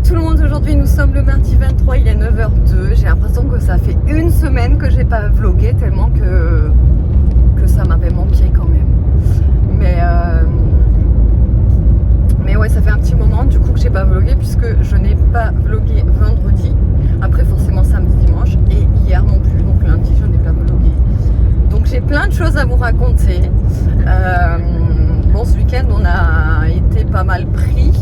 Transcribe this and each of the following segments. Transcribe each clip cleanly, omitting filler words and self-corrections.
tout le monde, aujourd'hui nous sommes le mardi 23, il est 9h02. J'ai l'impression que ça fait une semaine que j'ai pas vlogué tellement que ça m'avait manqué quand même. Mais ouais, ça fait un petit moment du coup que j'ai pas vlogué puisque je n'ai pas vlogué vendredi. Après forcément samedi, dimanche et hier non plus, donc lundi je n'ai pas vlogué. Donc j'ai plein de choses à vous raconter. Bon, ce week-end on a été pas mal pris.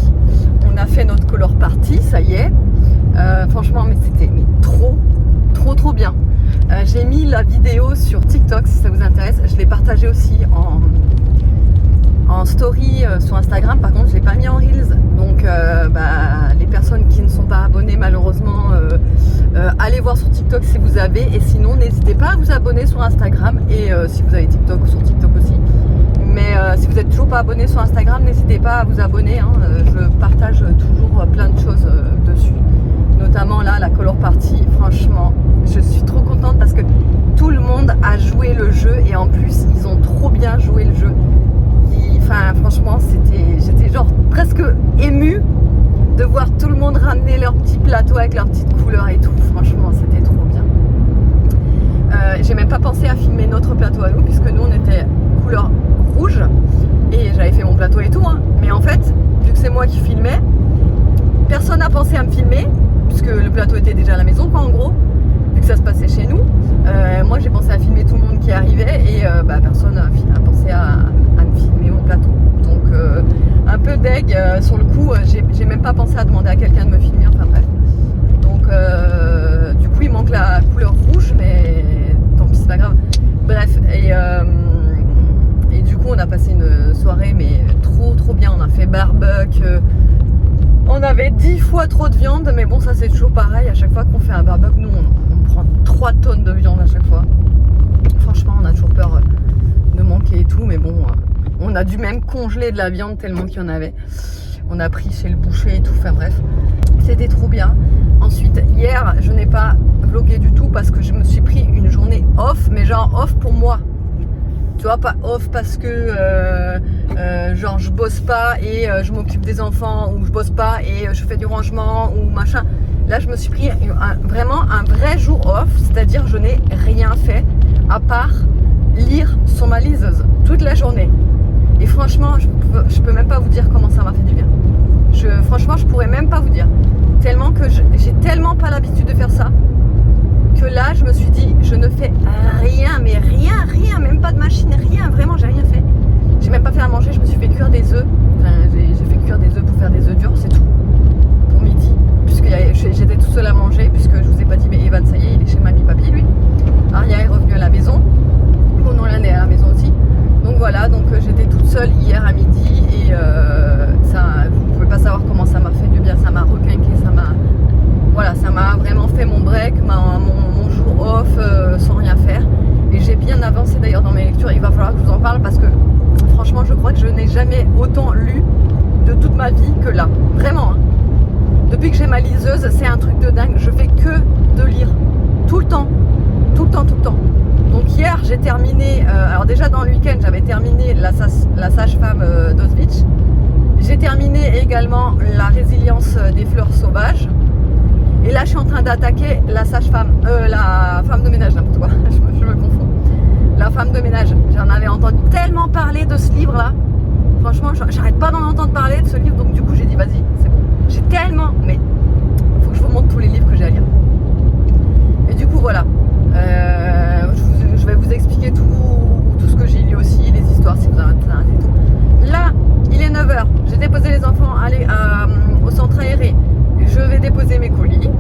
On a fait notre color party, ça y est. Franchement, mais c'était trop bien. J'ai mis la vidéo sur TikTok si ça vous intéresse. Je l'ai partagée aussi en story sur Instagram. Par contre, je l'ai pas mis en Reels. Donc, les personnes qui ne sont pas abonnées, malheureusement, allez voir sur TikTok si vous avez. Et sinon, n'hésitez pas à vous abonner sur Instagram. Et si vous avez TikTok, sur TikTok aussi. Mais si vous n'êtes toujours pas abonné sur Instagram, n'hésitez pas à vous abonner. Je partage toujours plein de choses dessus. Notamment là, la color party. Franchement, je suis trop contente parce que tout le monde a joué le jeu. Et en plus, ils ont trop bien joué le jeu. Enfin, franchement, j'étais genre presque émue de voir tout le monde ramener leur petit plateau avec leurs petites couleurs et tout. Franchement, c'était trop bien. J'ai même pas pensé à filmer notre plateau à nous, puisque nous, on était couleur rouge et j'avais fait mon plateau et tout, hein. Mais en fait, vu que c'est moi qui filmais, personne n'a pensé à me filmer puisque le plateau était déjà à la maison, quoi, en gros, vu que ça se passait chez nous. Moi j'ai pensé à filmer tout le monde qui arrivait et personne n'a pensé à me filmer mon plateau, donc un peu deg sur le coup. J'ai même pas pensé à demander à quelqu'un de me filmer, enfin bref. Donc du coup il manque la couleur rouge, mais tant pis, c'est pas grave. Bref, et du coup on a passé une soirée mais trop bien. On a fait barbecue, on avait 10 fois trop de viande, mais bon, ça c'est toujours pareil. À chaque fois qu'on fait un barbecue, nous on prend 3 tonnes de viande à chaque fois. Franchement, on a toujours peur de manquer et tout, mais bon, on a dû même congeler de la viande tellement qu'il y en avait. On a pris chez le boucher et tout, enfin bref, c'était trop bien. Ensuite, hier, je n'ai pas vlogué du tout parce que je me suis pris une journée off, mais genre off pour moi. Tu vois, pas off parce que genre je bosse pas et je m'occupe des enfants, ou je bosse pas et je fais du rangement ou machin. Là je me suis pris vraiment un vrai jour off, c'est-à-dire je n'ai rien fait à part lire sur ma liseuse toute la journée. Et franchement, je peux même pas vous dire comment ça m'a fait du bien. Franchement, je pourrais même pas vous dire. Tellement que j'ai tellement pas l'habitude de faire ça, que là je me suis dit je ne fais rien, mais rien, même pas de machine, rien, vraiment j'ai rien fait. J'ai même pas fait à manger, je me suis fait cuire des œufs. Enfin, j'ai fait cuire des œufs pour faire des œufs durs, c'est tout, pour midi, puisque j'étais tout seul à manger, puisque je vous ai pas dit, mais Evan ça y est, il est chez mamie papy lui. Aria est revenue à la maison, bon non, là elle est à la maison aussi. Donc voilà, donc j'étais toute seule hier à midi et vous pouvez pas savoir comment ça m'a fait du bien, ça m'a requinqué, ça m'a vraiment fait mon break, mon jour off sans rien faire. Et j'ai bien avancé d'ailleurs dans mes lectures. Il va falloir que je vous en parle parce que franchement je crois que je n'ai jamais autant lu de toute ma vie que là. Vraiment, hein. Depuis que j'ai ma liseuse, c'est un truc de dingue. Je fais que de lire. Tout le temps. Donc hier j'ai terminé, alors déjà dans le week-end j'avais terminé la sage-femme d'Auschwitz. J'ai terminé également la résilience des fleurs sauvages. Et là, je suis en train d'attaquer la sage-femme, la femme de ménage, n'importe quoi, je me confonds. La femme de ménage, j'en avais entendu tellement parler de ce livre-là. Franchement, j'arrête pas d'en entendre parler de ce livre, donc du coup, j'ai dit, vas-y, c'est bon. J'ai tellement, mais il faut que je vous montre tous les livres que j'ai à lire. Et du coup, voilà. Je vais vous expliquer tout ce que j'ai lu aussi, les histoires, si vous en avez et tout. Là, il est 9h, j'ai déposé les enfants au centre aéré. Je vais déposer mes colis.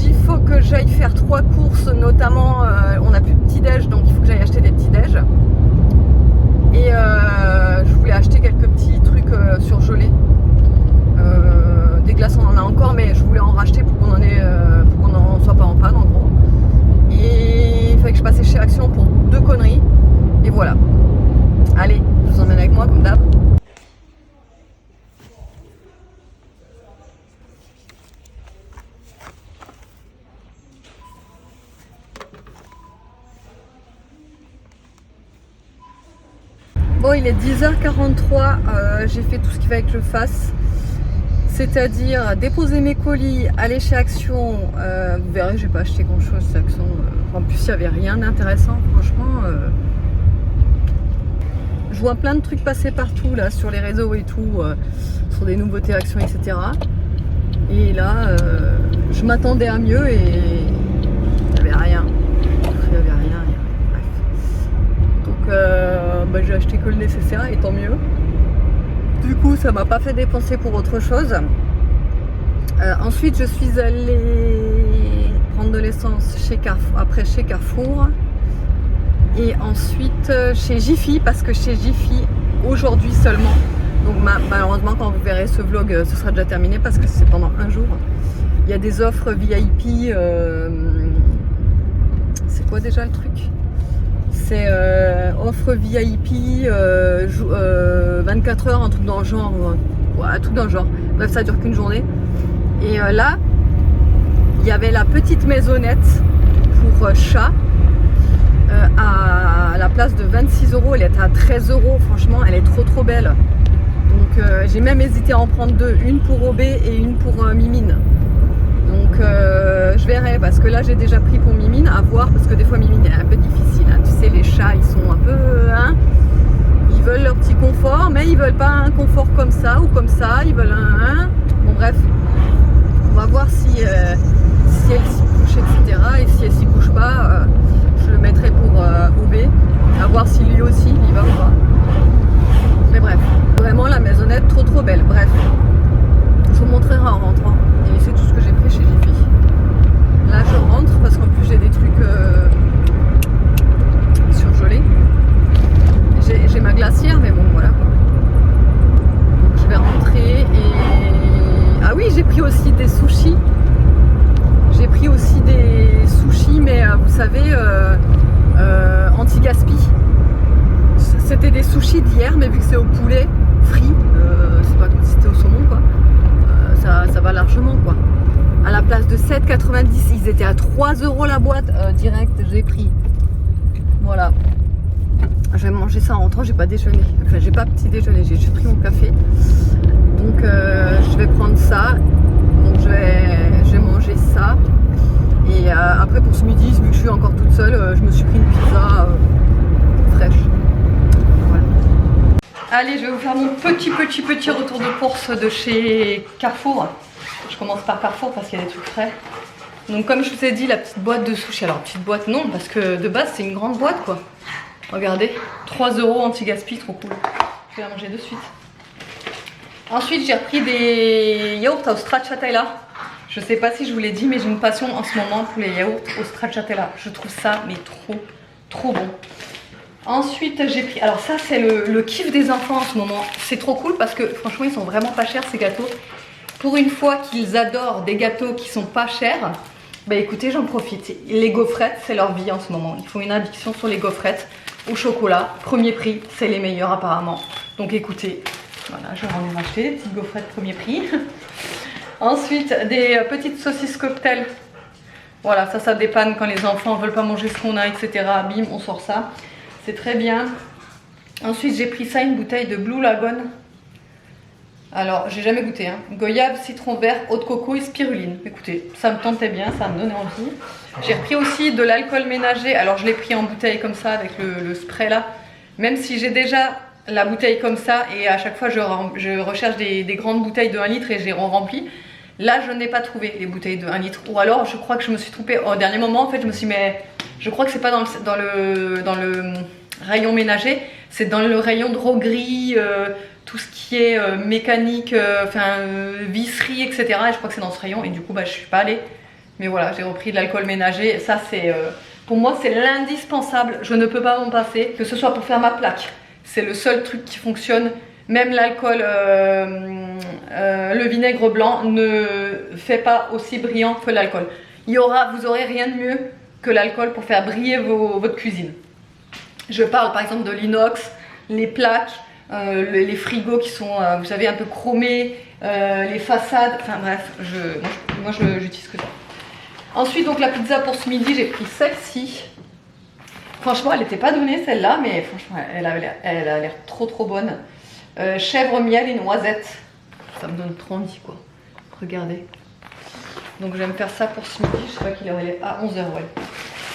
Il faut que j'aille faire 3 courses, notamment on n'a plus de petit-déj, donc il faut que j'aille acheter des petits-déj. Et je voulais acheter quelques petits trucs surgelés. Des glaces on en a encore, mais je voulais en racheter pour qu'on n'en soit pas en panne en gros. Et il fallait que je passe chez Action pour 2 conneries. Et voilà. Allez, je vous emmène avec moi comme d'hab. Bon, il est 10h43, j'ai fait tout ce qu'il fallait que je fasse. C'est-à-dire déposer mes colis, aller chez Action. Vous verrez, j'ai pas acheté grand-chose chez Action. En plus, il n'y avait rien d'intéressant, franchement. Je vois plein de trucs passer partout là sur les réseaux et tout, sur des nouveautés Action, etc. Et là, je m'attendais à mieux et il n'y avait rien. Il n'y avait rien. Bref. Donc j'ai acheté que le nécessaire et tant mieux. Du coup, ça m'a pas fait dépenser pour autre chose. Ensuite, je suis allée prendre de l'essence chez Carrefour. Et ensuite chez Jiffy, parce que chez Jiffy, aujourd'hui seulement, donc malheureusement quand vous verrez ce vlog, ce sera déjà terminé parce que c'est pendant un jour. Il y a des offres VIP. C'est quoi déjà le truc? C'est offre VIP 24 heures, un truc dans le genre. Ouais, un truc dans le genre. Bref, ça dure qu'une journée. Et là, il y avait la petite maisonnette pour chat. À la place de 26 €, elle est à 13 €. Franchement, elle est trop belle. Donc j'ai même hésité à en prendre deux, une pour Obé et une pour Mimine. Donc je verrai parce que là j'ai déjà pris pour Mimine, à voir parce que des fois Mimine est un peu difficile. Hein. Tu sais, les chats ils sont un peu, ils veulent leur petit confort, mais ils veulent pas un confort comme ça ou comme ça. Ils veulent bon bref, on va voir si elle s'y couche, etc. Et si elle s'y couche pas. Je le mettrai pour Obé, à voir si lui aussi il y va ou pas. Mais bref, vraiment la maisonnette trop belle. Bref, je vous montrerai en rentrant. Et c'est tout ce que j'ai pris chez Jiffy. Là je rentre parce qu'en plus j'ai des trucs surgelés. J'ai ma glacière, mais bon voilà quoi. Donc je vais rentrer et... Ah oui, j'ai pris aussi des sushis. J'ai pris aussi des sushis, mais vous savez, anti-gaspi. C'était des sushis d'hier, mais vu que c'est au poulet frit, c'est pas comme si c'était au saumon, quoi. Ça va largement, quoi. À la place de 7,90, ils étaient à 3 € la boîte. Direct, j'ai pris. Voilà. Je vais manger ça en rentrant, j'ai pas déjeuné. Enfin, j'ai pas petit déjeuner, j'ai juste pris mon café. Donc, je vais prendre ça. Donc, je vais manger ça. Et après pour ce midi, vu que je suis encore toute seule, je me suis pris une pizza fraîche. Voilà. Allez, je vais vous faire mon petit retour de course de chez Carrefour. Je commence par Carrefour parce qu'il y a des trucs frais. Donc comme je vous ai dit, la petite boîte de sushi. Alors petite boîte non, parce que de base c'est une grande boîte quoi. Regardez, 3 € anti-gaspi, trop cool. Je vais la manger de suite. Ensuite j'ai repris des yaourts au stracciatella. Je sais pas si je vous l'ai dit, mais j'ai une passion en ce moment pour les yaourts au stracciatella. Je trouve ça mais trop bon. Ensuite j'ai pris, alors ça c'est le kiff des enfants en ce moment. C'est trop cool parce que franchement ils sont vraiment pas chers ces gâteaux. Pour une fois qu'ils adorent des gâteaux qui sont pas chers, bah écoutez, j'en profite. Les gaufrettes, c'est leur vie en ce moment. Ils font une addiction sur les gaufrettes au chocolat. Premier prix, c'est les meilleurs apparemment. Donc écoutez, voilà, je vais en acheter des petites gaufrettes premier prix. Ensuite, des petites saucisses cocktail. Voilà, ça dépanne quand les enfants veulent pas manger ce qu'on a, etc. Bim, on sort ça. C'est très bien. Ensuite, j'ai pris ça, une bouteille de Blue Lagoon. Alors, j'ai jamais goûté. Hein. Goyave, citron vert, eau de coco et spiruline. Écoutez, ça me tentait bien, ça me donnait envie. J'ai repris aussi de l'alcool ménager. Alors, je l'ai pris en bouteille comme ça, avec le spray là. Même si j'ai déjà la bouteille comme ça, et à chaque fois, je recherche des grandes bouteilles de 1 litre et je les remplis. Là, je n'ai pas trouvé les bouteilles de 1 litre. Ou alors, je crois que je me suis trompée. Au dernier moment, en fait, je me suis dit, mais je crois que c'est pas dans le rayon ménager. C'est dans le rayon droguerie, tout ce qui est mécanique, visserie, etc. Et je crois que c'est dans ce rayon. Et du coup, bah, je suis pas allée. Mais voilà, j'ai repris de l'alcool ménager. Ça, c'est pour moi, c'est l'indispensable. Je ne peux pas m'en passer. Que ce soit pour faire ma plaque. C'est le seul truc qui fonctionne. Même l'alcool, le vinaigre blanc ne fait pas aussi brillant que l'alcool. Vous aurez rien de mieux que l'alcool pour faire briller votre cuisine. Je parle par exemple de l'inox, les plaques, les frigos qui sont, vous savez, un peu chromés, les façades. Enfin bref, moi j'utilise que ça. Ensuite, donc la pizza pour ce midi, j'ai pris celle-ci. Franchement, elle n'était pas donnée celle-là, mais franchement, elle a l'air trop bonne. Chèvre, miel et noisette. ça me donne trop envie quoi. Regardez. Donc je vais me faire ça pour ce midi, je sais pas qu'il est à 11h, ouais.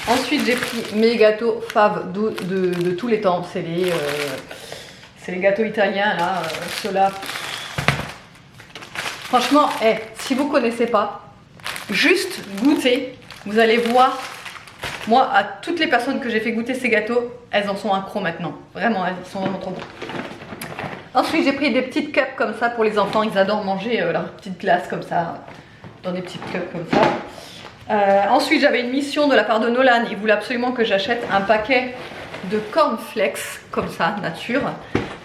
Ensuite j'ai pris mes gâteaux faves de tous les temps, c'est les gâteaux italiens là, ceux-là. Franchement, si vous connaissez pas, juste goûtez, vous allez voir. Moi, à toutes les personnes que j'ai fait goûter ces gâteaux, elles en sont accros maintenant. Vraiment, ils sont vraiment trop bons. Ensuite, j'ai pris des petites cups comme ça pour les enfants. Ils adorent manger leur petite glace comme ça, dans des petites cups comme ça. Ensuite, j'avais une mission de la part de Nolan. Il voulait absolument que j'achète un paquet de cornflakes comme ça, nature,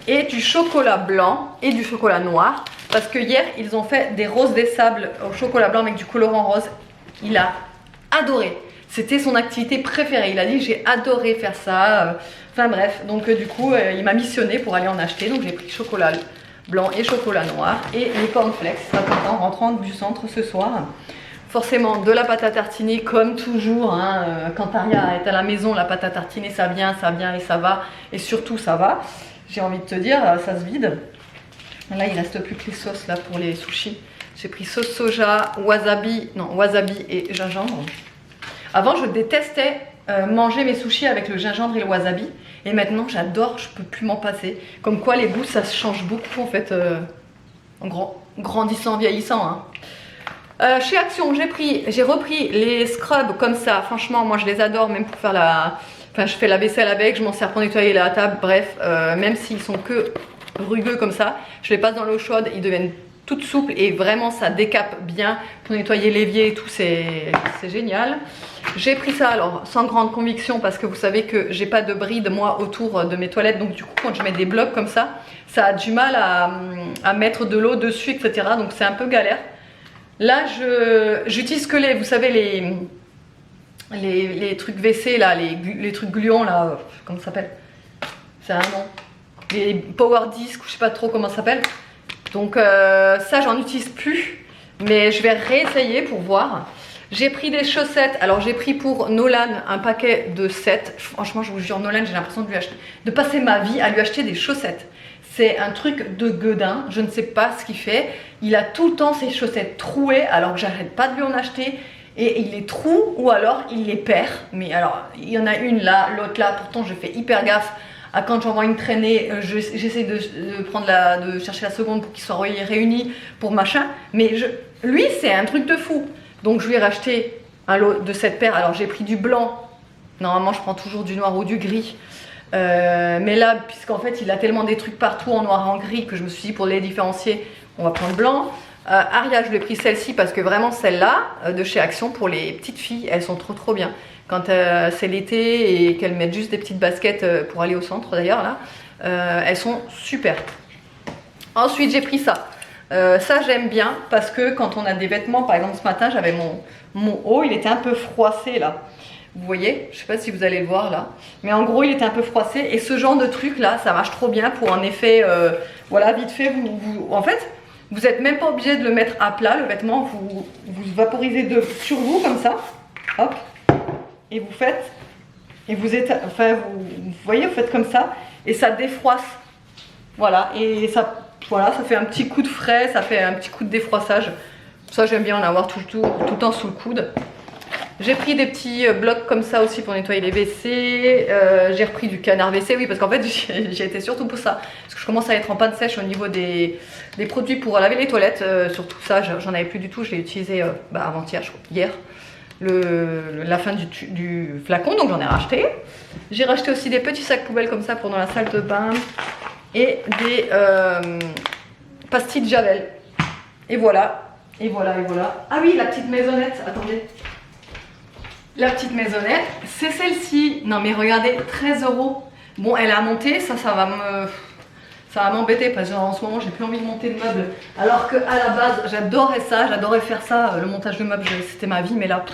et du chocolat blanc et du chocolat noir. Parce que hier, ils ont fait des roses des sables au chocolat blanc avec du colorant rose. Il a adoré. C'était son activité préférée. Il a dit j'ai adoré faire ça. Enfin bref, donc du coup il m'a missionné pour aller en acheter. Donc j'ai pris chocolat blanc et chocolat noir et les cornflakes. Ça en rentrant du centre ce soir. Forcément de la pâte à tartiner comme toujours. Hein, quand Aria est à la maison, la pâte à tartiner ça vient et ça va. Et surtout ça va. J'ai envie de te dire, ça se vide. Là il reste plus que les sauces là pour les sushis. J'ai pris sauce soja, wasabi et gingembre. Avant, je détestais manger mes sushis avec le gingembre et le wasabi. Et maintenant, j'adore, je peux plus m'en passer. Comme quoi, les goûts, ça se change beaucoup en fait, en grandissant, vieillissant. Hein. Chez Action, j'ai repris les scrubs comme ça. Franchement, moi, je les adore, même pour faire la... Enfin, je fais la vaisselle avec, je m'en sers pour nettoyer la table. Bref, même s'ils sont que rugueux comme ça, je les passe dans l'eau chaude, ils deviennent toutes souples et vraiment, ça décape bien pour nettoyer l'évier et tout. C'est génial. J'ai pris ça alors sans grande conviction parce que vous savez que j'ai pas de bride moi autour de mes toilettes, donc du coup quand je mets des blocs comme ça a du mal à mettre de l'eau dessus, etc. Donc c'est un peu galère. Là j'utilise que vous savez les trucs WC là, les trucs gluants là, comment ça s'appelle? C'est un nom. Les power disc, je sais pas trop comment ça s'appelle. Donc ça j'en utilise plus, mais je vais réessayer pour voir. J'ai pris des chaussettes. Alors j'ai pris pour Nolan un paquet de 7. Franchement, je vous jure, Nolan, j'ai l'impression de passer ma vie à lui acheter des chaussettes. C'est un truc de gueudin. Je ne sais pas ce qu'il fait. Il a tout le temps ses chaussettes trouées alors que j'arrête pas de lui en acheter. Et il les troue ou alors il les perd. Mais alors, il y en a une là, l'autre là. Pourtant, je fais hyper gaffe. Quand j'envoie une traînée, j'essaie de chercher la seconde pour qu'ils soient réunis pour machin. Mais lui, c'est un truc de fou. Donc je lui ai racheté un lot de 7 paires. Alors j'ai pris du blanc. Normalement je prends toujours du noir ou du gris. Mais là, puisqu'en fait il a tellement des trucs partout en noir et en gris que je me suis dit pour les différencier, on va prendre blanc. Aria, je lui ai pris celle-ci parce que vraiment celle-là de chez Action pour les petites filles, elles sont trop bien. Quand c'est l'été et qu'elles mettent juste des petites baskets pour aller au centre d'ailleurs là, elles sont super. Ensuite j'ai pris ça. Ça j'aime bien parce que quand on a des vêtements, par exemple ce matin j'avais mon haut, il était un peu froissé là. Vous voyez, je sais pas si vous allez le voir là, mais en gros il était un peu froissé et ce genre de truc là, ça marche trop bien pour un effet, voilà, vite fait, en fait, vous n'êtes même pas obligé de le mettre à plat le vêtement, vous vaporisez sur vous comme ça, hop, et vous faites, et vous voyez, vous faites comme ça et ça défroisse, voilà, et ça... Voilà, ça fait un petit coup de frais, ça fait un petit coup de défroissage. Ça, j'aime bien en avoir tout le temps sous le coude. J'ai pris des petits blocs comme ça aussi pour nettoyer les WC. J'ai repris du canard WC, oui, parce qu'en fait, j'ai été surtout pour ça. Parce que je commence à être en panne sèche au niveau des produits pour laver les toilettes. Surtout ça, j'en avais plus du tout. Je l'ai utilisé avant-hier, je crois, hier. La fin du flacon, donc j'en ai racheté. J'ai racheté aussi des petits sacs poubelles comme ça pour dans la salle de bain. Et des pastilles de Javel. Et voilà. Ah oui, la petite maisonnette, attendez. La petite maisonnette, c'est celle-ci. Non mais regardez, 13 €. Bon, elle a monté, ça va m'embêter parce qu'en ce moment j'ai plus envie de monter de meubles. Alors que à la base j'adorais ça, j'adorais faire ça, le montage de meubles, c'était ma vie, mais là...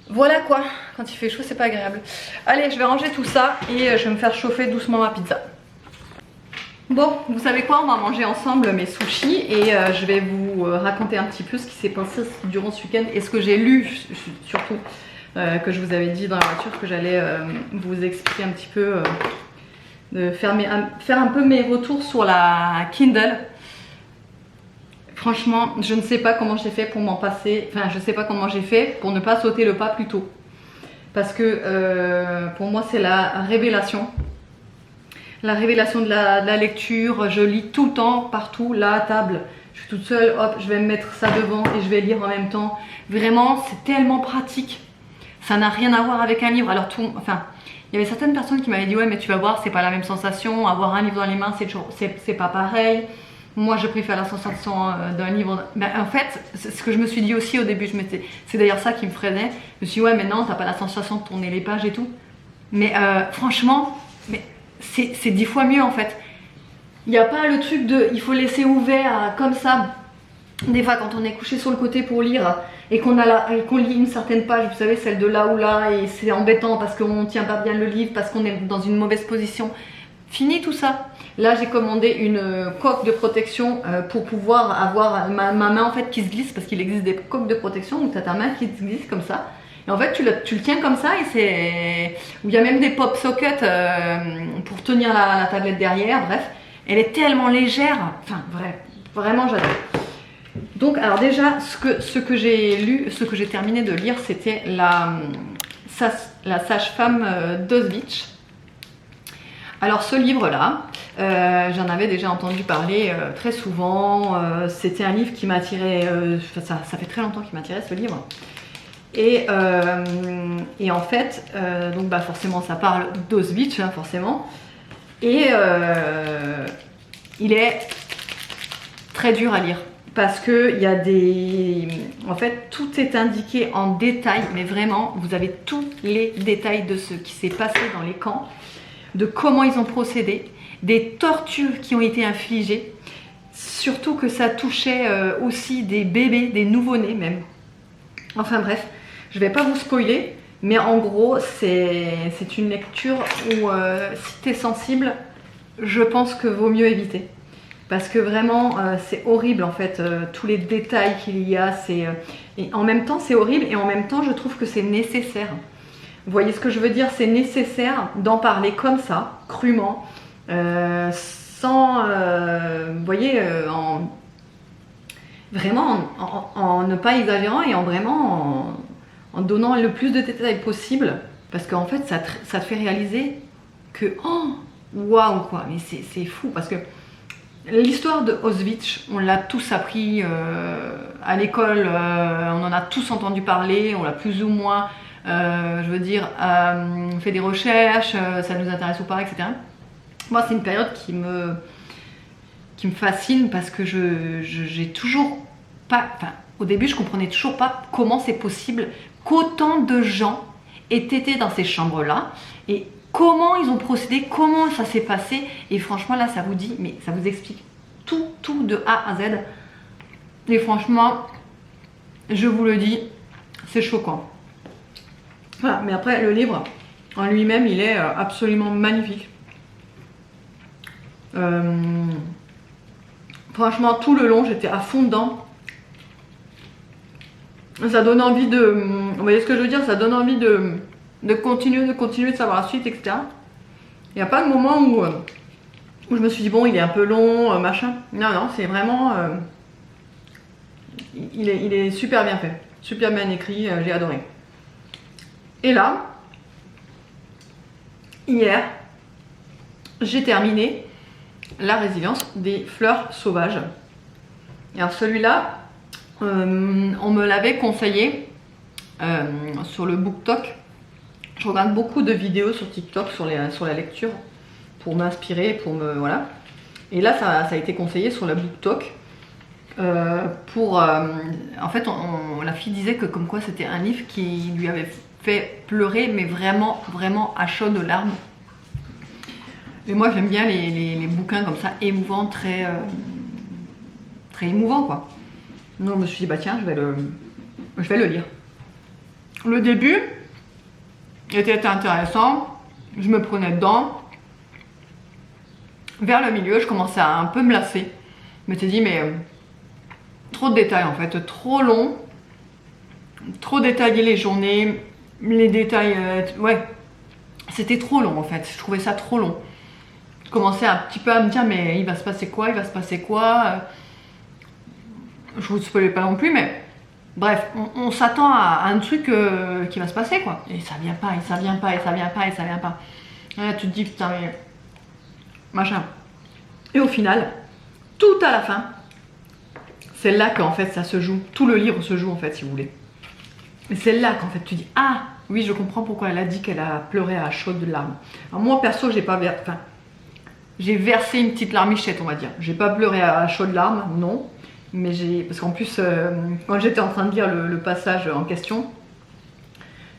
Voilà quoi, quand il fait chaud c'est pas agréable. Allez, je vais ranger tout ça et je vais me faire chauffer doucement ma pizza. Bon, vous savez quoi, on va manger ensemble mes sushis et je vais vous raconter un petit peu ce qui s'est passé durant ce week-end et ce que j'ai lu surtout, que je vous avais dit dans la voiture que j'allais vous expliquer un petit peu, de faire un peu mes retours sur la Kindle. franchement, je ne sais pas comment j'ai fait pour m'en passer. Enfin, je sais pas comment j'ai fait pour ne pas sauter le pas plus tôt. Parce que pour moi, c'est la révélation. La révélation de la lecture. Je lis tout le temps, partout, là à table. Je suis toute seule, hop, je vais me mettre ça devant et je vais lire en même temps. Vraiment, c'est tellement pratique. Ça n'a rien à voir avec un livre. Alors, enfin, il y avait certaines personnes qui m'avaient dit, ouais, mais tu vas voir, c'est pas la même sensation. Avoir un livre dans les mains, c'est pas pareil. Moi, je préfère la sensation d'un livre. Ben, en fait, c'est ce que je me suis dit aussi au début. C'est d'ailleurs ça qui me freinait. Je me suis dit, ouais, mais non, t'as pas la sensation de tourner les pages et tout. Mais franchement, c'est 10 fois mieux en fait. Il n'y a pas le truc de, il faut laisser ouvert comme ça. Des fois, quand on est couché sur le côté pour lire et qu'on lit une certaine page, vous savez, celle de là ou là, et c'est embêtant parce qu'on ne tient pas bien le livre, parce qu'on est dans une mauvaise position. Fini tout ça. Là, j'ai commandé une coque de protection pour pouvoir avoir ma main en fait qui se glisse, parce qu'il existe des coques de protection où tu as ta main qui se glisse comme ça. Et en fait, tu le tiens comme ça, et c'est. Il y a même des pop sockets pour tenir la tablette derrière. Bref, elle est tellement légère. Enfin, bref, vraiment, j'adore. Donc, alors déjà, ce que j'ai lu, ce que j'ai terminé de lire, c'était la sage-femme d'Auschwitz. Alors ce livre-là, j'en avais déjà entendu parler très souvent. C'était un livre qui m'attirait, ça fait très longtemps qu'il m'attirait ce livre. Et en fait, donc bah forcément ça parle d'Auschwitz, hein, forcément. Et il est très dur à lire. Parce que il y a des... En fait, tout est indiqué en détail, mais vraiment, vous avez tous les détails de ce qui s'est passé dans les camps, de comment ils ont procédé, des tortures qui ont été infligées, surtout que ça touchait aussi des bébés, des nouveau-nés même. Enfin bref, je vais pas vous spoiler, mais en gros, c'est une lecture où si tu es sensible, je pense que vaut mieux éviter. Parce que vraiment, c'est horrible en fait, tous les détails qu'il y a, et en même temps c'est horrible, et en même temps je trouve que c'est nécessaire. Vous voyez ce que je veux dire? C'est nécessaire d'en parler comme ça, crûment, sans, vous voyez, vraiment en ne pas exagérant, et en donnant le plus de détails possible, parce qu'en fait ça te fait réaliser que, oh, waouh quoi, mais c'est fou, parce que l'histoire de Auschwitz, on l'a tous appris à l'école, on en a tous entendu parler, on l'a plus ou moins, je veux dire, fait des recherches, ça nous intéresse ou pas, etc. Moi, c'est une période qui me fascine, parce que j'ai toujours pas, enfin, au début, je comprenais toujours pas comment c'est possible qu'autant de gens aient été dans ces chambres-là, et comment ils ont procédé, comment ça s'est passé. Et franchement, là, ça vous dit, mais ça vous explique tout de A à Z. Et franchement, je vous le dis, c'est choquant. Voilà, mais après, le livre en lui-même, il est absolument magnifique. Franchement, tout le long, j'étais à fond dedans. Ça donne envie de... Vous voyez ce que je veux dire? Ça donne envie de continuer, de savoir la suite, etc. Il n'y a pas de moment où je me suis dit, bon, il est un peu long, machin. Non, non, c'est vraiment... il est super bien fait, super bien écrit, j'ai adoré. Et là, hier, j'ai terminé La résilience des fleurs sauvages. Alors celui-là, on me l'avait conseillé sur le BookTok. Je regarde beaucoup de vidéos sur TikTok sur la lecture pour m'inspirer, voilà. Et là, ça a été conseillé sur la BookTok. En fait, la fille disait que comme quoi c'était un livre qui lui avait fait pleurer, mais vraiment, vraiment à chaudes larmes. Et moi, j'aime bien les bouquins comme ça, émouvants, très émouvants, quoi. Donc, je me suis dit, bah tiens, je vais le lire. Le début était intéressant, je me prenais dedans. Vers le milieu, je commençais à un peu me lasser. Je m'étais dit, mais trop de détails en fait, trop long, trop détaillé les journées, les détails, ouais, c'était trop long en fait, je trouvais ça trop long. Je commençais un petit peu à me dire, mais il va se passer quoi, je vous spoil pas non plus, mais bref, on s'attend à un truc qui va se passer quoi. Et ça vient pas, et ça vient pas, et ça vient pas, et ça vient pas. Et là tu te dis putain mais machin. Et au final, tout à la fin, c'est là qu'en fait ça se joue. Tout le livre se joue en fait si vous voulez. Et c'est là qu'en fait tu dis ah oui je comprends pourquoi elle a dit qu'elle a pleuré à chaudes larmes. Alors moi perso j'ai pas versé, enfin j'ai versé une petite larmichette on va dire. J'ai pas pleuré à chaudes larmes, non. Mais j'ai, parce qu'en plus quand j'étais en train de lire le passage en question,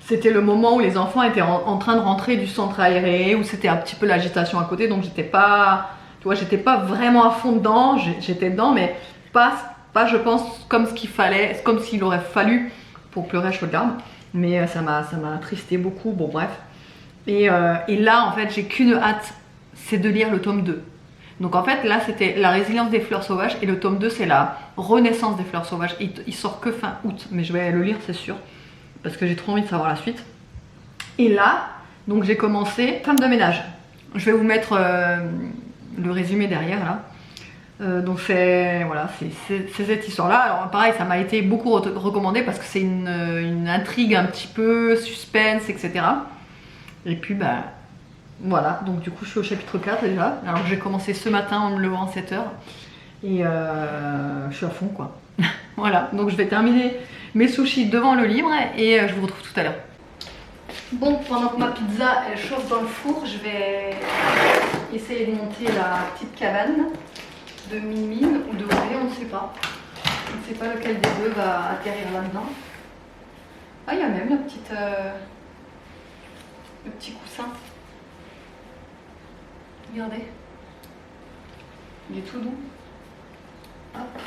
c'était le moment où les enfants étaient en train de rentrer du centre aéré, où c'était un petit peu l'agitation à côté, donc j'étais pas, tu vois, j'étais pas vraiment à fond dedans, j'étais dedans, mais pas je pense comme ce qu'il fallait, comme s'il aurait fallu pour pleurer à chaudes larmes. Mais ça m'a attristé beaucoup, bon bref. Et là en fait j'ai qu'une hâte, c'est de lire le tome 2. Donc en fait là c'était la résilience des fleurs sauvages et le tome 2 c'est la renaissance des fleurs sauvages. Il sort que fin août, mais je vais le lire c'est sûr, parce que j'ai trop envie de savoir la suite. Et là, donc j'ai commencé Femme de ménage. Je vais vous mettre le résumé derrière là. Donc c'est voilà, c'est cette histoire là. Alors pareil ça m'a été beaucoup recommandé parce que c'est une intrigue un petit peu suspense etc. Et puis bah voilà, donc du coup je suis au chapitre 4 déjà. Alors j'ai commencé ce matin en me levant à 7h et je suis à fond quoi. Voilà, donc je vais terminer mes sushis devant le livre et je vous retrouve tout à l'heure. Bon, pendant que ma pizza elle chauffe dans le four, je vais essayer de monter la petite cabane de Mimine ou de Auré, on ne sait pas. On ne sait pas lequel des deux va atterrir là-dedans. Ah, il y a même la petite, le petit coussin. Regardez. Il est tout doux. Hop.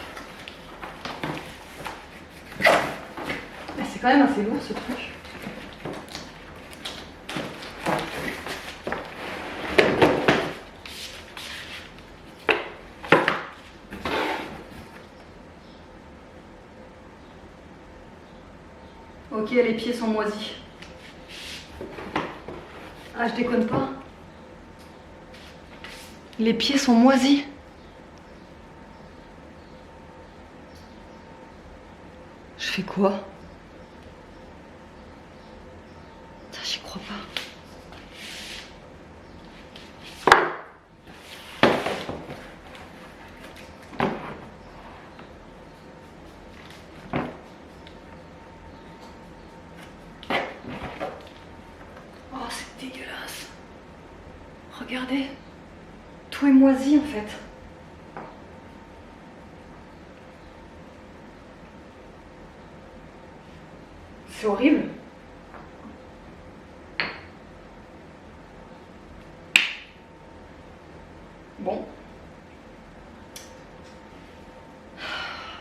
C'est quand même assez lourd ce truc. Ok, les pieds sont moisis. Ah, je déconne pas. Les pieds sont moisis. Je fais quoi? Putain, j'y crois pas. Regardez, tout est moisi en fait. C'est horrible. Bon.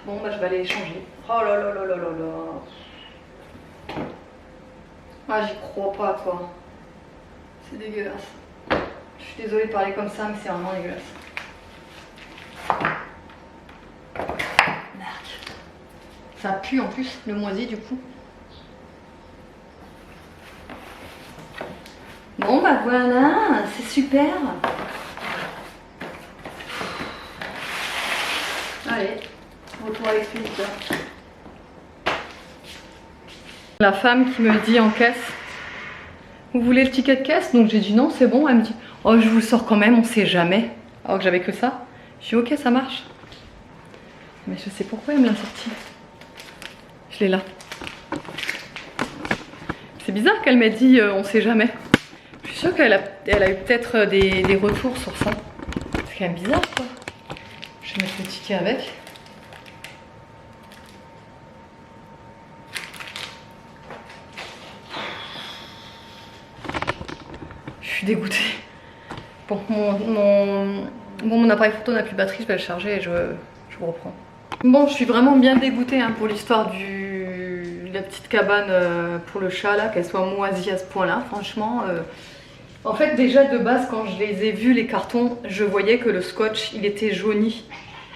Bon, bah je vais aller les changer. Oh là là là là là là. Ah, j'y crois pas quoi. C'est dégueulasse. Je suis désolée de parler comme ça, mais c'est vraiment dégueulasse. Merde. Ça pue en plus, le moisi du coup. Bon bah voilà, c'est super. Allez, retour à l'expéditeur. La femme qui me dit en caisse, vous voulez le ticket de caisse? Donc j'ai dit non, c'est bon. Elle me dit oh, je vous le sors quand même, on sait jamais. Alors que j'avais que ça. Je suis ok, ça marche. Mais je sais pourquoi elle me l'a sorti. Je l'ai là. C'est bizarre qu'elle m'ait dit on sait jamais. Je suis sûre qu'elle a eu peut-être des retours sur ça. C'est quand même bizarre quoi. Je vais mettre le ticket avec. Je suis dégoûtée. Bon, mon appareil photo n'a plus de batterie, je vais le charger et je vous reprends. Bon, je suis vraiment bien dégoûtée hein, pour l'histoire de la petite cabane pour le chat là, qu'elle soit moisie à ce point là, franchement. En fait déjà de base quand je les ai vus les cartons, je voyais que le scotch il était jauni.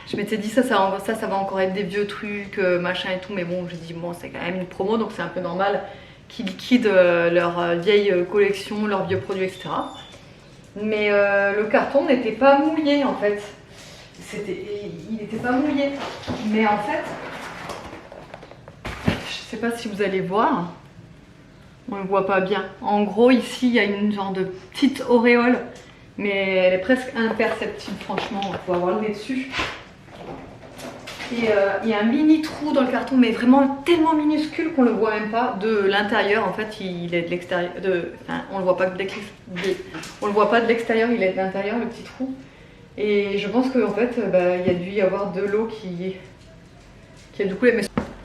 Je m'étais dit ça va encore être des vieux trucs, machin et tout, mais bon j'ai dit bon c'est quand même une promo donc c'est un peu normal qu'ils liquident leur vieille collection, leurs vieux produits etc. Mais le carton n'était pas mouillé en fait. il n'était pas mouillé. Mais en fait, je sais pas si vous allez voir, on le voit pas bien. En gros ici il y a une genre de petite auréole, mais elle est presque imperceptible franchement, il faut avoir le nez dessus. Et il y a un mini trou dans le carton, mais vraiment tellement minuscule qu'on le voit même pas de l'intérieur. En fait, il est de l'extérieur. Enfin, on le voit pas de l'extérieur, il est de l'intérieur le petit trou. Et je pense qu'en fait, il y a dû y avoir de l'eau qui a du coup.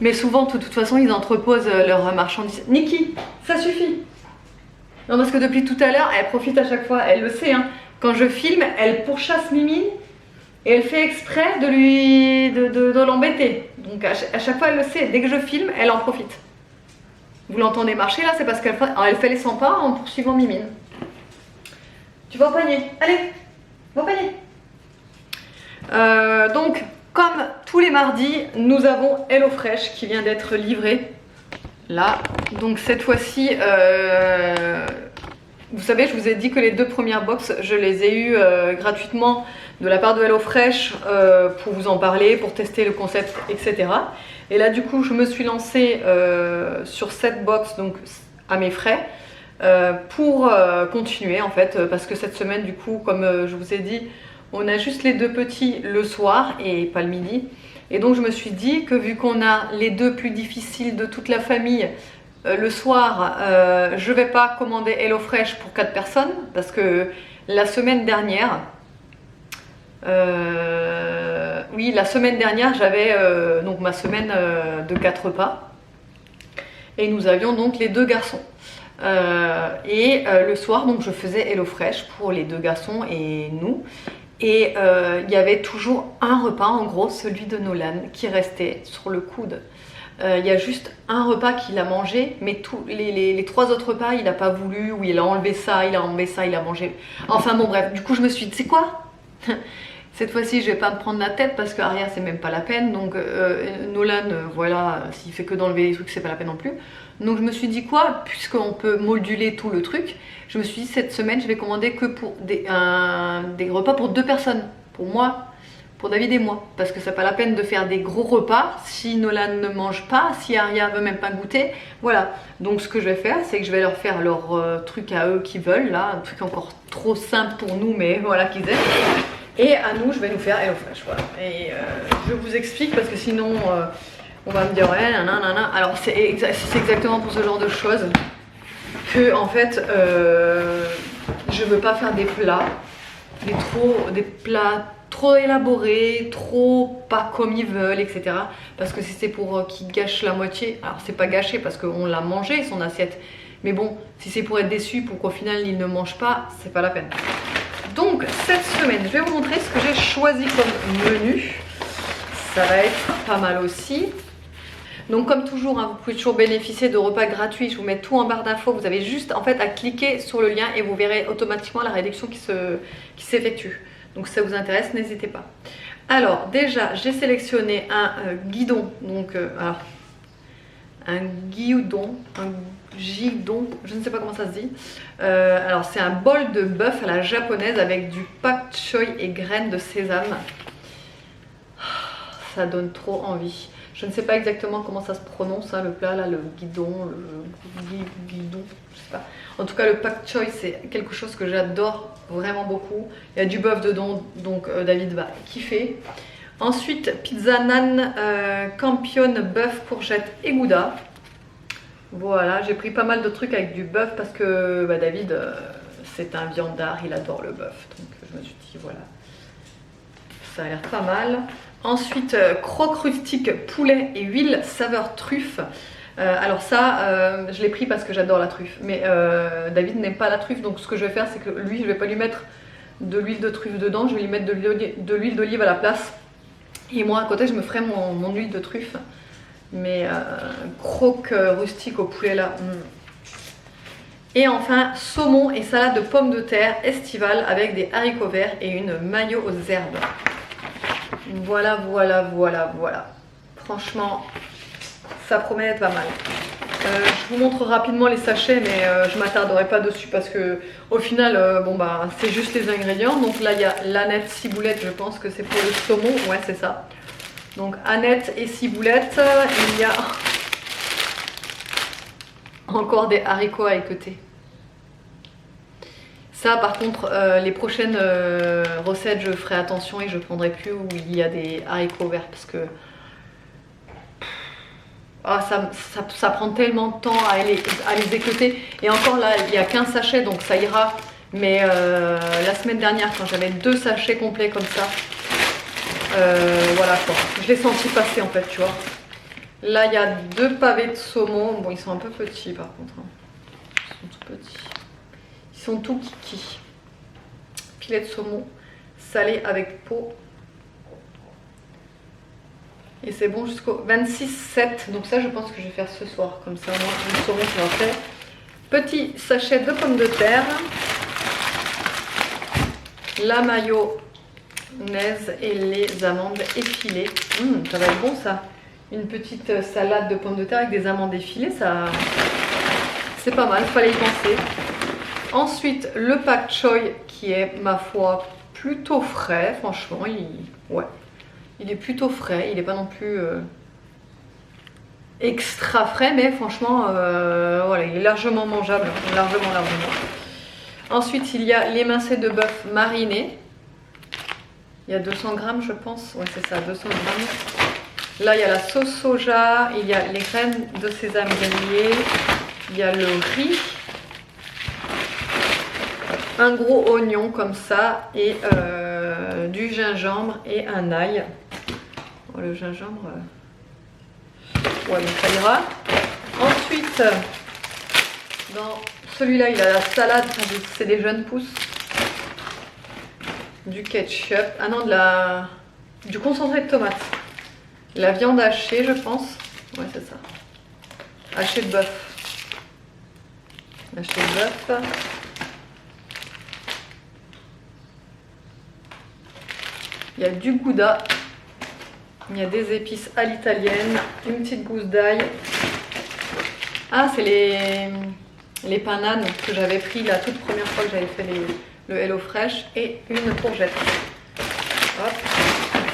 Mais souvent, de toute façon, ils entreposent leurs marchandises. Nikki, ça suffit. Non, parce que depuis tout à l'heure, elle profite à chaque fois. Elle le sait. Hein. Quand je filme, elle pourchasse Mimine. Et elle fait exprès de l'embêter. Donc à chaque fois elle le sait, dès que je filme, elle en profite. Vous l'entendez marcher là, c'est parce qu'elle fait les 100 pas en poursuivant Mimine. Tu vas au panier, allez, va au panier. Donc comme tous les mardis, nous avons HelloFresh qui vient d'être livré. Là, donc cette fois-ci, vous savez, je vous ai dit que les 2 premières box, je les ai eues gratuitement de la part de HelloFresh pour vous en parler, pour tester le concept, etc. Et là, du coup, je me suis lancée sur cette box, donc à mes frais, pour continuer en fait, parce que cette semaine, du coup, comme je vous ai dit, on a juste les 2 petits le soir et pas le midi. Et donc, je me suis dit que vu qu'on a les 2 plus difficiles de toute la famille, le soir, je vais pas commander HelloFresh pour 4 personnes parce que la semaine dernière, oui, la semaine dernière, j'avais donc ma semaine de 4 repas et nous avions donc les 2 garçons. Le soir, donc je faisais HelloFresh pour les 2 garçons et nous. Et il y avait toujours un repas, en gros, celui de Nolan, qui restait sur le coude. Il y a juste un repas qu'il a mangé, mais tous les 3 autres repas, il n'a pas voulu, ou il a enlevé ça, il a mangé. Enfin bon, bref, du coup, je me suis dit, c'est quoi? Cette fois-ci, je vais pas me prendre la tête parce qu'arrière, c'est même pas la peine. Donc, Nolan, voilà, s'il fait que d'enlever les trucs, c'est pas la peine non plus. Donc, je me suis dit quoi? Puisqu'on peut moduler tout le truc, je me suis dit, cette semaine, je vais commander que pour des repas pour 2 personnes. Pour moi, pour David et moi, parce que c'est pas la peine de faire des gros repas si Nolan ne mange pas, si Aria veut même pas goûter, voilà. Donc ce que je vais faire, c'est que je vais leur faire leur truc à eux qu'ils veulent, là, un truc encore trop simple pour nous, mais voilà qu'ils aiment. Et à nous, je vais nous faire HelloFresh, voilà. Et je vous explique parce que sinon, on va me dire ouais, nanana. Alors c'est exactement pour ce genre de choses que en fait, je veux pas faire des plats, des plats trop élaborés, trop pas comme ils veulent, etc. Parce que si c'est pour qu'ils gâchent la moitié, alors c'est pas gâché parce qu'on l'a mangé son assiette, mais bon, si c'est pour être déçu, pour qu'au final il ne mange pas, c'est pas la peine. Donc cette semaine, je vais vous montrer ce que j'ai choisi comme menu. Ça va être pas mal aussi. Donc comme toujours, hein, vous pouvez toujours bénéficier de repas gratuits. Je vous mets tout en barre d'infos. Vous avez juste en fait à cliquer sur le lien et vous verrez automatiquement la réduction qui s'effectue. Donc si ça vous intéresse, n'hésitez pas. Alors déjà, j'ai sélectionné un guidon. Donc alors, un guidon, je ne sais pas comment ça se dit. Alors c'est un bol de bœuf à la japonaise avec du pak choi et graines de sésame. Ça donne trop envie. Je ne sais pas exactement comment ça se prononce, hein, le plat là, le guidon, guidon, je sais pas. En tout cas, le pak choi, c'est quelque chose que j'adore vraiment beaucoup. Il y a du bœuf dedans, donc David va kiffer. Ensuite, pizza nan campion bœuf, courgette et gouda. Voilà, j'ai pris pas mal de trucs avec du bœuf parce que David, c'est un viandard, il adore le bœuf. Donc je me suis dit, voilà, ça a l'air pas mal. Ensuite, croque rustique poulet et huile saveur truffe. Alors ça, je l'ai pris parce que j'adore la truffe. Mais David n'aime pas la truffe, donc ce que je vais faire, c'est que lui, je vais pas lui mettre de l'huile de truffe dedans. Je vais lui mettre de l'huile d'olive à la place. Et moi, à côté, je me ferai mon huile de truffe. Mais croque rustique au poulet là. Et enfin, saumon et salade de pommes de terre estivale avec des haricots verts et une mayo aux herbes. Voilà, voilà, voilà, voilà. Franchement, ça promet d'être pas mal. Je vous montre rapidement les sachets, mais je m'attarderai pas dessus parce que au final, bon bah c'est juste les ingrédients. Donc là il y a l'aneth ciboulette, je pense que c'est pour le saumon, ouais c'est ça. Donc aneth et ciboulette, il y a encore des haricots à équeuter. Ça par contre, les prochaines recettes je ferai attention et je prendrai plus où il y a des haricots verts parce que oh, ça prend tellement de temps à les équeuter. Et encore là, il n'y a qu'un sachet donc ça ira. Mais la semaine dernière, quand j'avais 2 sachets complets comme ça, voilà quoi. Je l'ai senti passer en fait, tu vois. Là, il y a 2 pavés de saumon. Bon, ils sont un peu petits par contre. Hein. Ils sont tout petits. Ils sont tout kiki. Filet de saumon salé avec peau. Et c'est bon jusqu'au 26/7. Donc ça je pense que je vais faire ce soir. Comme ça moi le saumon c'est fait. Petit sachet de pommes de terre. La mayonnaise et les amandes effilées. Ça va être bon ça. Une petite salade de pommes de terre avec des amandes effilées. Ça c'est pas mal, fallait y penser. Ensuite le pak choy qui est ma foi plutôt frais. Franchement il est plutôt frais, il n'est pas non plus extra frais, mais franchement, voilà, il est largement mangeable, largement. Ensuite, il y a l'émincé de bœuf mariné. Il y a 200 grammes, je pense. Ouais, c'est ça, 200 grammes. Là, il y a la sauce soja, il y a les graines de sésame grillées, il y a le riz, un gros oignon comme ça, et du gingembre et un ail. Le gingembre, ouais, donc ça ira. Ensuite, dans celui-là, il a la salade, c'est des jeunes pousses, du ketchup, ah non, du concentré de tomate, la viande hachée, je pense, ouais, c'est ça, hachée de bœuf, il y a du gouda. Il y a des épices à l'italienne, une petite gousse d'ail. Ah, c'est les pananes que j'avais pris la toute première fois que j'avais fait le HelloFresh et une courgette. Hop,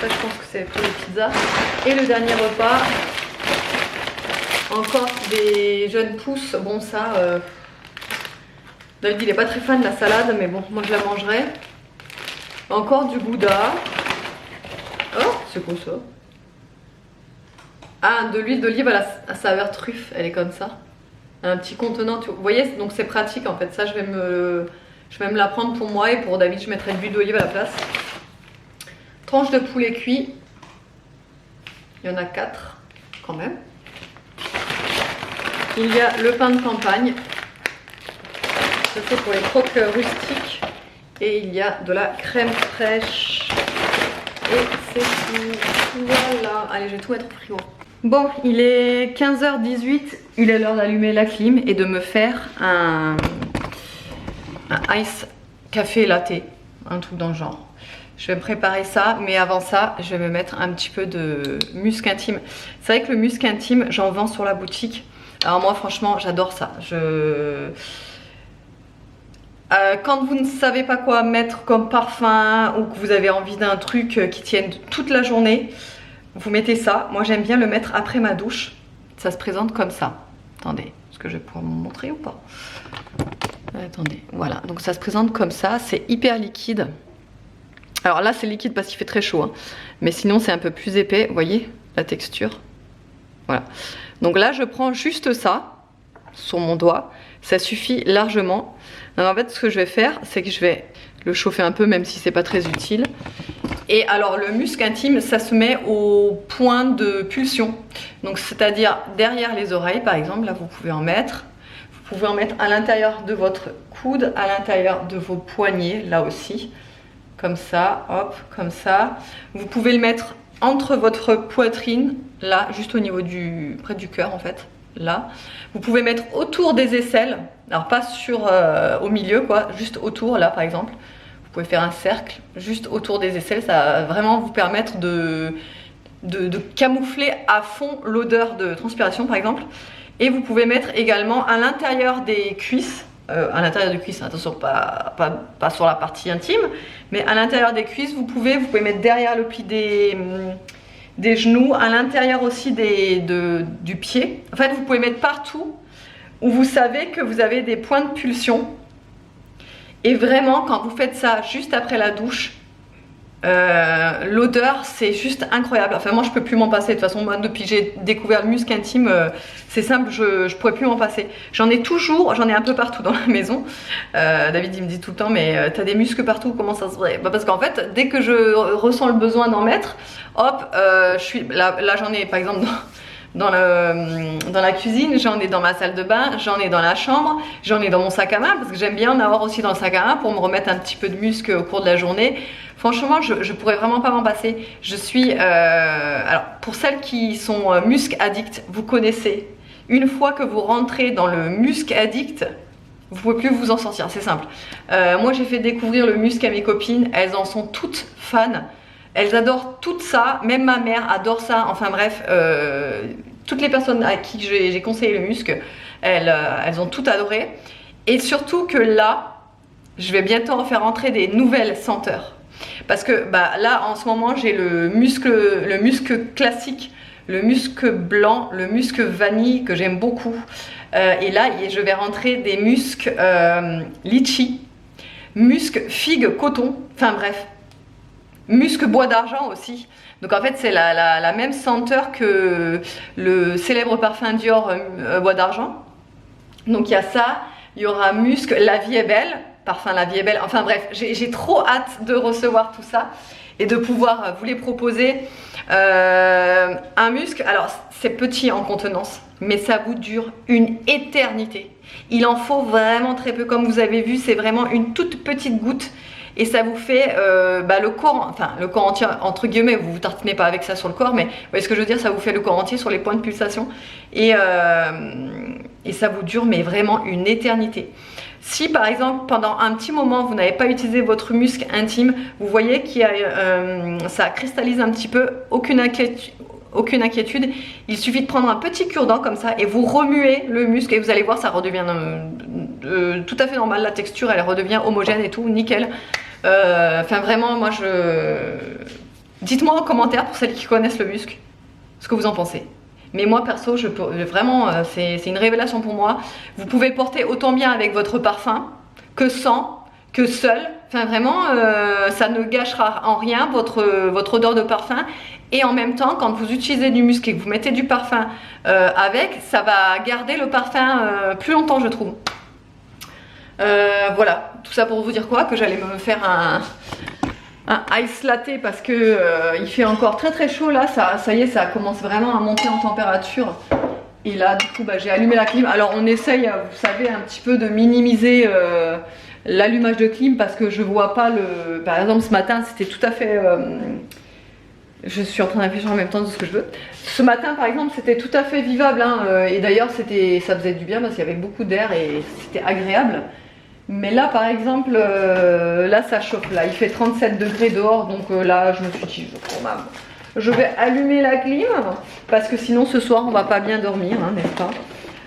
ça je pense que c'est pour les pizzas. Et le dernier repas, encore des jeunes pousses. Bon ça, David il n'est pas très fan de la salade, mais bon, moi je la mangerai. Encore du gouda. Oh, c'est quoi ça? Ah, de l'huile d'olive à la saveur truffe, elle est comme ça. Un petit contenant, vous voyez, donc c'est pratique en fait. Ça, je vais me la prendre pour moi et pour David, je mettrai de l'huile d'olive à la place. Tranche de poulet cuit. Il y en a 4 quand même. Il y a le pain de campagne. Ça, c'est pour les croques rustiques. Et il y a de la crème fraîche. Et c'est tout. Voilà. Allez, je vais tout mettre au frigo. Bon, il est 15h18, il est l'heure d'allumer la clim et de me faire un ice café latte, un truc dans le genre. Je vais me préparer ça, mais avant ça, je vais me mettre un petit peu de musc intime. C'est vrai que le musc intime, j'en vends sur la boutique. Alors moi, franchement, j'adore ça. Quand vous ne savez pas quoi mettre comme parfum ou que vous avez envie d'un truc qui tienne toute la journée, vous mettez ça. Moi j'aime bien le mettre après ma douche. Ça se présente comme ça. Attendez, est-ce que je vais pouvoir vous montrer ou pas? Attendez, voilà. Donc ça se présente comme ça. C'est hyper liquide. Alors là c'est liquide parce qu'il fait très chaud. Hein. Mais sinon c'est un peu plus épais. Vous voyez la texture? Voilà. Donc là je prends juste ça sur mon doigt. Ça suffit largement. Donc en fait ce que je vais faire c'est que je vais le chauffer un peu même si c'est pas très utile. Et alors le musc intime ça se met au point de pulsion. Donc c'est-à-dire derrière les oreilles par exemple, là vous pouvez en mettre. Vous pouvez en mettre à l'intérieur de votre coude, à l'intérieur de vos poignets, là aussi. Comme ça, hop, comme ça. Vous pouvez le mettre entre votre poitrine, là, juste au niveau près du cœur en fait. Là, vous pouvez mettre autour des aisselles, alors pas au milieu quoi, juste autour là par exemple. Vous pouvez faire un cercle juste autour des aisselles, ça va vraiment vous permettre de camoufler à fond l'odeur de transpiration par exemple. Et vous pouvez mettre également à l'intérieur des cuisses, attention pas sur la partie intime, mais à l'intérieur des cuisses vous pouvez mettre derrière le pli des genoux, à l'intérieur aussi du pied. En fait vous pouvez mettre partout où vous savez que vous avez des points de pulsion. Et vraiment quand vous faites ça juste après la douche, l'odeur c'est juste incroyable. Enfin moi je peux plus m'en passer. De toute façon moi depuis que j'ai découvert le musc intime, c'est simple, je pourrais plus m'en passer. J'en ai un peu partout dans la maison. David il me dit tout le temps mais t'as des muscs partout, comment ça se fait? Bah parce qu'en fait dès que je ressens le besoin d'en mettre, hop, là j'en ai par exemple dans la cuisine, j'en ai dans ma salle de bain, j'en ai dans la chambre, j'en ai dans mon sac à main parce que j'aime bien en avoir aussi dans le sac à main pour me remettre un petit peu de musc au cours de la journée. Franchement, je pourrais vraiment pas m'en passer. Je suis... alors, pour celles qui sont musc addict, vous connaissez. Une fois que vous rentrez dans le musc addict, vous pouvez plus vous en sortir, c'est simple. Moi, j'ai fait découvrir le musc à mes copines. Elles en sont toutes fans. Elles adorent tout ça. Même ma mère adore ça. Enfin bref, toutes les personnes à qui j'ai conseillé le musc, elles ont tout adoré. Et surtout que là, je vais bientôt en faire entrer des nouvelles senteurs. Parce que bah, là en ce moment j'ai le musc classique, le musc blanc, le musc vanille que j'aime beaucoup. Et là je vais rentrer des muscs litchi, musc figue coton, enfin bref, musc bois d'argent aussi. Donc en fait c'est la même senteur que le célèbre parfum Dior bois d'argent. Donc il y a ça, il y aura musc La Vie est belle. Parfum La Vie est belle, enfin bref, j'ai trop hâte de recevoir tout ça et de pouvoir vous les proposer. Un musc, alors c'est petit en contenance, mais ça vous dure une éternité. Il en faut vraiment très peu, comme vous avez vu, c'est vraiment une toute petite goutte et ça vous fait le corps entier, entre guillemets, vous vous tartinez pas avec ça sur le corps, mais vous voyez ce que je veux dire, ça vous fait le corps entier sur les points de pulsation et ça vous dure mais vraiment une éternité. Si par exemple pendant un petit moment vous n'avez pas utilisé votre musc intime, vous voyez qu'il y a, ça cristallise un petit peu, aucune inquiétude, il suffit de prendre un petit cure-dent comme ça et vous remuez le musc et vous allez voir ça redevient tout à fait normal, la texture elle redevient homogène et tout, nickel. Enfin vraiment moi dites-moi en commentaire pour celles qui connaissent le musc ce que vous en pensez. Mais moi perso, vraiment, c'est une révélation pour moi. Vous pouvez le porter autant bien avec votre parfum que sans, que seul. Enfin vraiment, ça ne gâchera en rien votre odeur de parfum. Et en même temps, quand vous utilisez du musc et que vous mettez du parfum avec, ça va garder le parfum plus longtemps, je trouve. Voilà, tout ça pour vous dire quoi? Que j'allais me faire un ice latte parce que il fait encore très très chaud là, ça y est, ça commence vraiment à monter en température. Et là du coup j'ai allumé la clim. Alors on essaye, vous savez, un petit peu de minimiser l'allumage de clim parce que je vois pas le... Par exemple ce matin c'était tout à fait... je suis en train de réfléchir en même temps de ce que je veux. Ce matin par exemple c'était tout à fait vivable hein, et d'ailleurs ça faisait du bien parce qu'il y avait beaucoup d'air et c'était agréable. Mais là par exemple, là ça chauffe, là il fait 37 degrés dehors, donc là je me suis dit je vais allumer la clim parce que sinon ce soir on va pas bien dormir, hein, n'est-ce pas?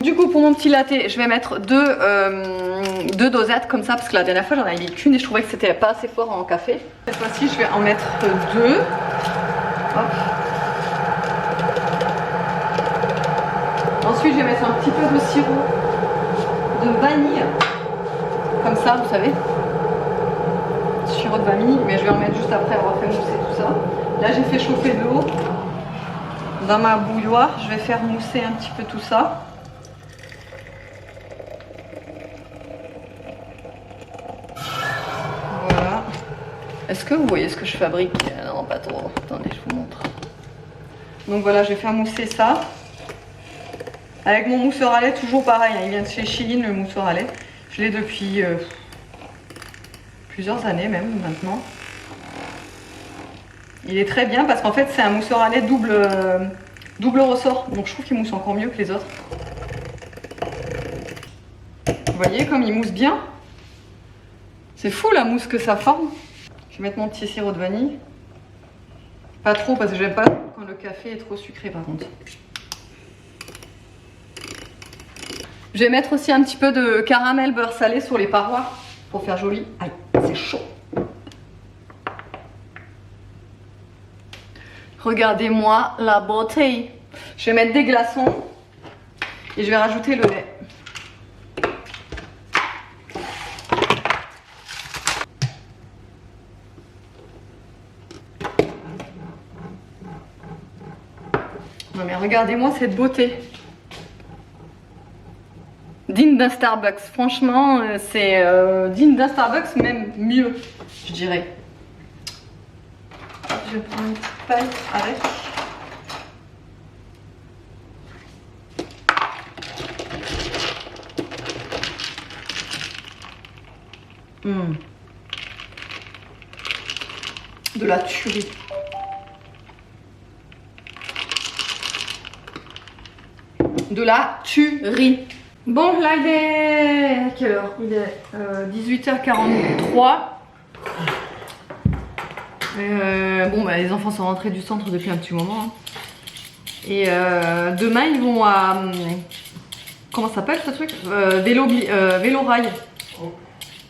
Du coup pour mon petit latte je vais mettre deux dosettes comme ça parce que la dernière fois j'en avais mis qu'une et je trouvais que c'était pas assez fort en café. Cette fois-ci je vais en mettre deux. Hop. Ensuite je vais mettre un petit peu de sirop de vanille. Comme ça, vous savez, sirop de vanille, mais je vais en mettre juste après avoir fait mousser tout ça. Là, j'ai fait chauffer de l'eau dans ma bouilloire. Je vais faire mousser un petit peu tout ça. Voilà. Est-ce que vous voyez ce que je fabrique? Non, pas trop. Attendez, je vous montre. Donc voilà, je vais faire mousser ça. Avec mon mousseur à lait, toujours pareil. Hein, il vient de chez Chiline, le mousseur à lait. Je l'ai depuis plusieurs années même maintenant. Il est très bien parce qu'en fait c'est un mousseur à lait double ressort. Donc je trouve qu'il mousse encore mieux que les autres. Vous voyez comme il mousse bien. C'est fou la mousse que ça forme. Je vais mettre mon petit sirop de vanille. Pas trop parce que j'aime pas quand le café est trop sucré par contre. Je vais mettre aussi un petit peu de caramel beurre salé sur les parois pour faire joli. Aïe, c'est chaud. Regardez-moi la beauté. Je vais mettre des glaçons et je vais rajouter le lait. Non mais regardez-moi cette beauté. Digne d'un Starbucks. Franchement, c'est digne d'un Starbucks, même mieux, je dirais. Je vais prendre une petite paille avec. De la tuerie. De la tuerie. Bon, là il est... Quelle heure? Il est 18h43. Bon, bah, les enfants sont rentrés du centre depuis un petit moment. Hein. Et demain, ils vont à... Comment ça s'appelle ce truc? Vélo-rail.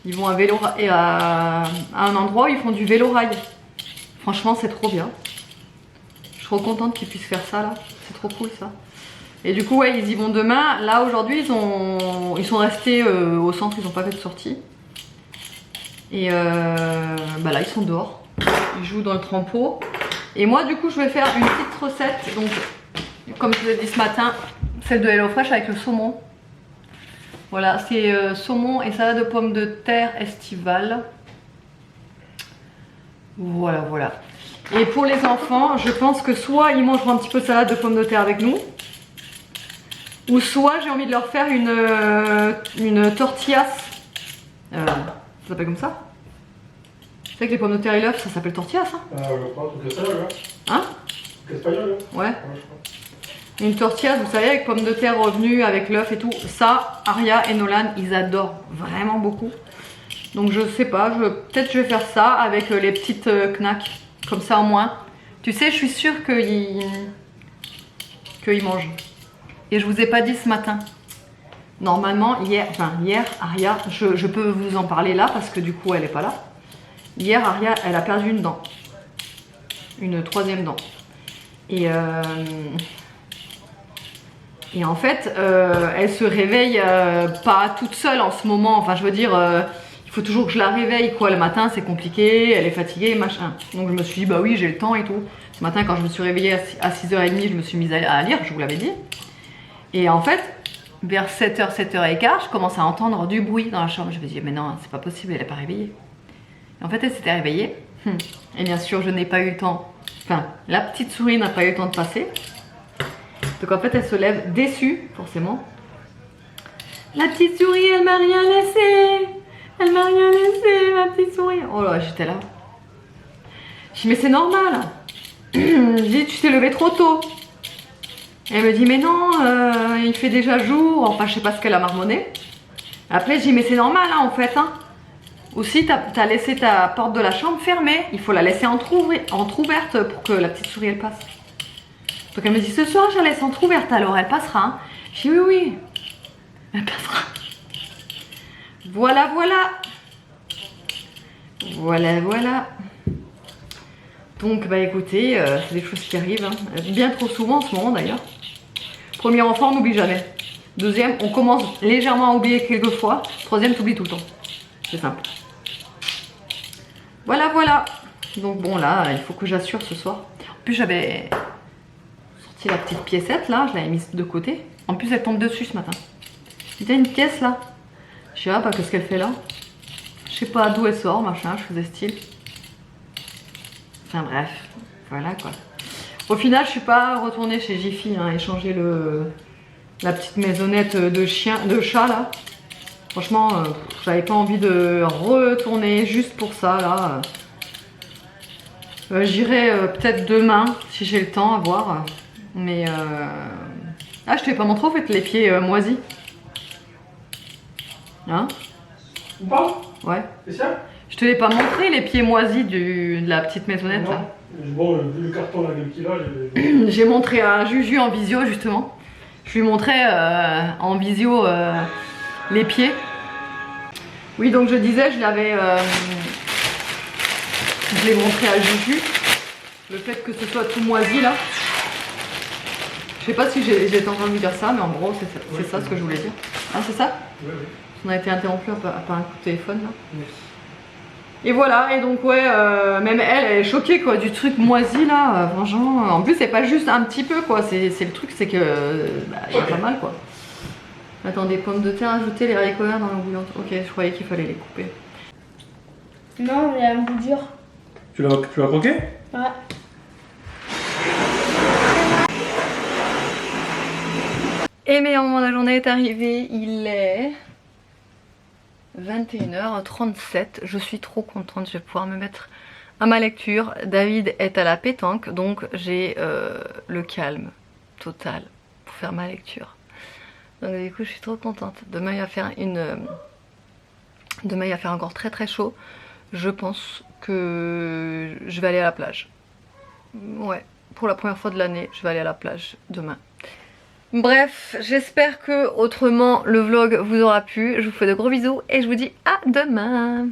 Ils vont à un endroit où ils font du vélo-rail. Franchement, c'est trop bien. Je suis trop contente qu'ils puissent faire ça là. C'est trop cool ça. Et du coup, ouais, ils y vont demain. Là, aujourd'hui, ils sont restés au centre, ils n'ont pas fait de sortie. Et bah là, ils sont dehors. Ils jouent dans le trempeau. Et moi, du coup, je vais faire une petite recette. Donc, comme je vous ai dit ce matin, celle de HelloFresh avec le saumon. Voilà, c'est saumon et salade de pommes de terre estivale. Voilà, voilà. Et pour les enfants, je pense que soit ils mangeront un petit peu de salade de pommes de terre avec nous, ou soit j'ai envie de leur faire une tortillas. Ça s'appelle comme ça? Tu sais que les pommes de terre et l'œuf, ça s'appelle tortillas, hein? Je crois, truc espagnol, là. Hein? Truc espagnol, là. Ouais. Une tortillas, vous savez, avec pommes de terre revenues, avec l'œuf et tout. Ça, Aria et Nolan, ils adorent vraiment beaucoup. Donc je sais pas, peut-être je vais faire ça avec les petites knacks. Comme ça au moins. Tu sais, je suis sûre qu'ils mangent. Et je vous ai pas dit ce matin. Normalement, hier, Aria, je peux vous en parler là parce que du coup, elle est pas là. Hier, Aria, elle a perdu une dent. Une troisième dent. Et en fait, elle se réveille pas toute seule en ce moment. Enfin, je veux dire, il faut toujours que je la réveille, quoi. Le matin, c'est compliqué, elle est fatiguée, machin. Donc, je me suis dit, bah oui, j'ai le temps et tout. Ce matin, quand je me suis réveillée à 6h30, je me suis mise à lire, je vous l'avais dit. Et en fait, vers 7h, 7h15, je commence à entendre du bruit dans la chambre. Je me dis, mais non, c'est pas possible, elle n'est pas réveillée. Et en fait, elle s'était réveillée. Et bien sûr, je n'ai pas eu le temps. Enfin, la petite souris n'a pas eu le temps de passer. Donc en fait, elle se lève déçue, forcément. La petite souris, elle m'a rien laissé. Elle m'a rien laissé, ma petite souris. Oh là, j'étais là. Je dis, mais c'est normal. Je dis, tu t'es levé trop tôt. Elle me dit, mais non, il fait déjà jour. Enfin, je sais pas ce qu'elle a marmonné. Après, je dis, mais c'est normal, hein, en fait. Hein. Aussi, t'as laissé ta porte de la chambre fermée. Il faut la laisser entrouverte pour que la petite souris, elle passe. Donc elle me dit, ce soir, je la laisse entrouverte, alors elle passera. Hein. Je dis, oui, oui. Elle passera. Voilà, voilà. Voilà, voilà. Donc, bah écoutez, c'est des choses qui arrivent. Hein. Bien trop souvent en ce moment, d'ailleurs. Premier enfant, on n'oublie jamais. Deuxième, on commence légèrement à oublier quelques fois. Troisième, t'oublies tout le temps. C'est simple. Voilà, voilà. Donc bon, là, il faut que j'assure ce soir. En plus, j'avais sorti la petite piécette, là. Je l'avais mise de côté. En plus, elle tombe dessus ce matin. Il y a une pièce, là. Je sais pas, qu'est-ce qu'elle fait là. Je sais pas d'où elle sort, machin, je faisais style. Enfin bref, voilà quoi. Au final, je suis pas retournée chez Jiffy, hein, et changer la petite maisonnette de chat là. Franchement, j'avais pas envie de retourner juste pour ça là. J'irai peut-être demain si j'ai le temps à voir. Mais ah, je t'ai pas montré en fait les pieds moisis. Hein? Ou pas? Ouais. C'est ça? Je te l'ai pas montré les pieds moisis de la petite maisonnette là. Non. Bon, vu le carton là, qu'il a, J'ai montré à Juju en visio justement. Je lui montrais en visio les pieds. Oui, donc je disais, je l'ai montré à Juju. Le fait que ce soit tout moisi là. Je sais pas si j'étais en train de lui dire ça, mais en gros c'est ça ce que je voulais dire. Ah, c'est ça? Oui. On a été interrompu par un coup de téléphone là. Oui. Et voilà, et donc ouais, même elle est choquée quoi du truc moisi là, franchement. En plus c'est pas juste un petit peu quoi, c'est le truc, c'est que y a pas mal quoi. Attendez, pommes de terre, ajouter les haricots verts dans l'eau bouillante. Ok, je croyais qu'il fallait les couper. Non, il a un goût dur. Tu l'as croqué? Ouais. Et meilleur moment de la journée est arrivé, il est 21h37. Je suis trop contente, je vais pouvoir me mettre à ma lecture. David est à la pétanque, donc j'ai le calme total pour faire ma lecture. Donc du coup je suis trop contente. Demain il va faire demain il va faire encore très très chaud. Je pense que je vais aller à la plage. Ouais, pour la première fois de l'année, je vais aller à la plage demain. Bref, j'espère que autrement le vlog vous aura plu. Je vous fais de gros bisous et je vous dis à demain.